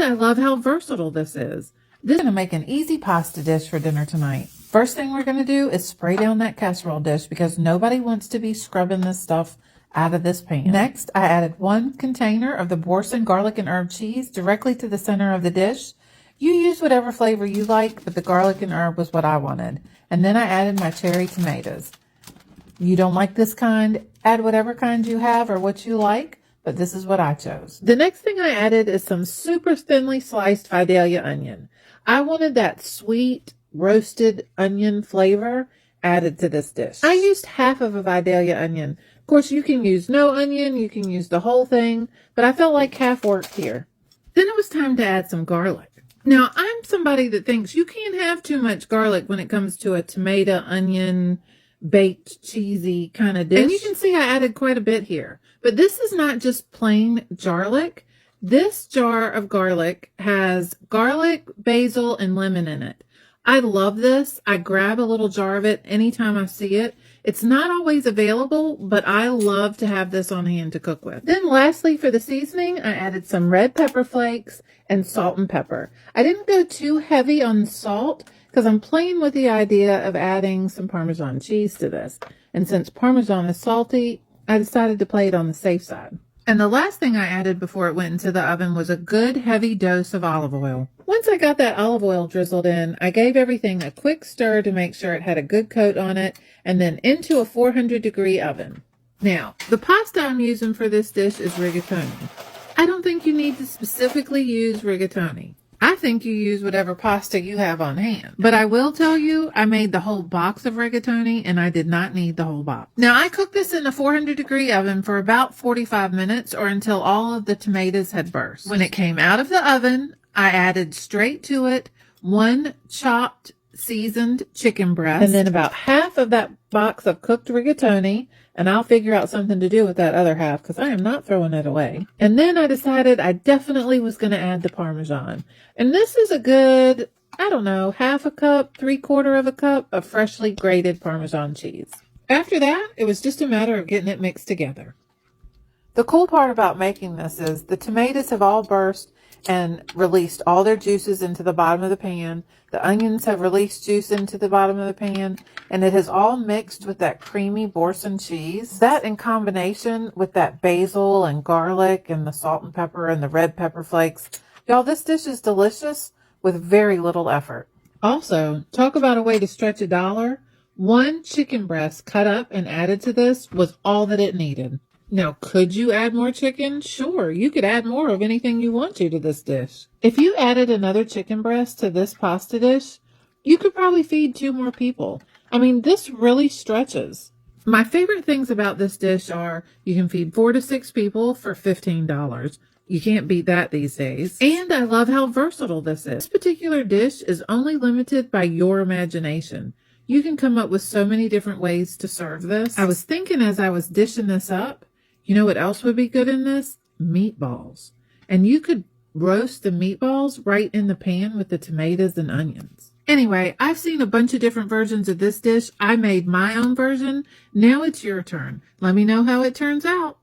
I love how versatile this is. This is going to make an easy pasta dish for dinner tonight. First thing we're going to do is spray down that casserole dish because nobody wants to be scrubbing this stuff out of this pan. Next, I added 1 container of the Boursin garlic and herb cheese directly to the center of the dish. You use whatever flavor you like, but the garlic and herb was what I wanted. And then I added my cherry tomatoes. You don't like this kind, add whatever kind you have or what you like, but this is what I chose. The next thing I added is some super thinly sliced Vidalia onion. I wanted that sweet roasted onion flavor added to this dish. I used half of a Vidalia onion. Of course, you can use no onion, you can use the whole thing, but I felt like half worked here. Then it was time to add some garlic. Now, I'm somebody that thinks you can't have too much garlic when it comes to a tomato, onion, baked, cheesy kind of dish. And you can see I added quite a bit here. But this is not just plain garlic. This jar of garlic has garlic, basil, and lemon in it. I love this. I grab a little jar of it anytime I see it. It's not always available, but I love to have this on hand to cook with. Then lastly, for the seasoning, I added some red pepper flakes and salt and pepper. I didn't go too heavy on salt because I'm playing with the idea of adding some Parmesan cheese to this. And since Parmesan is salty, I decided to play it on the safe side. And the last thing I added before it went into the oven was a good heavy dose of olive oil. Once I got that olive oil drizzled in, I gave everything a quick stir to make sure it had a good coat on it, and then into a 400-degree oven. Now, the pasta I'm using for this dish is rigatoni. I don't think you need to specifically use rigatoni. I think you use whatever pasta you have on hand. But I will tell you, I made the whole box of rigatoni and I did not need the whole box. Now I cooked this in a 400-degree oven for about 45 minutes or until all of the tomatoes had burst. When it came out of the oven, I added straight to it 1 chopped seasoned chicken breast and then about half of that box of cooked rigatoni, and I'll figure out something to do with that other half because I am not throwing it away. And then I decided I definitely was going to add the Parmesan. And this is a good, I don't know, half a cup, 3/4 of a cup of freshly grated Parmesan cheese. After that, it was just a matter of getting it mixed together. The cool part about making this is the tomatoes have all burst and released all their juices into the bottom of the pan. The onions have released juice into the bottom of the pan, and it has all mixed with that creamy Boursin cheese. That in combination with that basil and garlic and the salt and pepper and the red pepper flakes. Y'all, this dish is delicious with very little effort. Also, talk about a way to stretch $1. 1 chicken breast cut up and added to this was all that it needed. Now, could you add more chicken? Sure, you could add more of anything you want to this dish. If you added another chicken breast to this pasta dish, you could probably feed 2 more people. I mean, this really stretches. My favorite things about this dish are you can feed 4 to 6 people for $15. You can't beat that these days. And I love how versatile this is. This particular dish is only limited by your imagination. You can come up with so many different ways to serve this. I was thinking as I was dishing this up, you know what else would be good in this? Meatballs. And you could roast the meatballs right in the pan with the tomatoes and onions. Anyway, I've seen a bunch of different versions of this dish. I made my own version. Now it's your turn. Let me know how it turns out.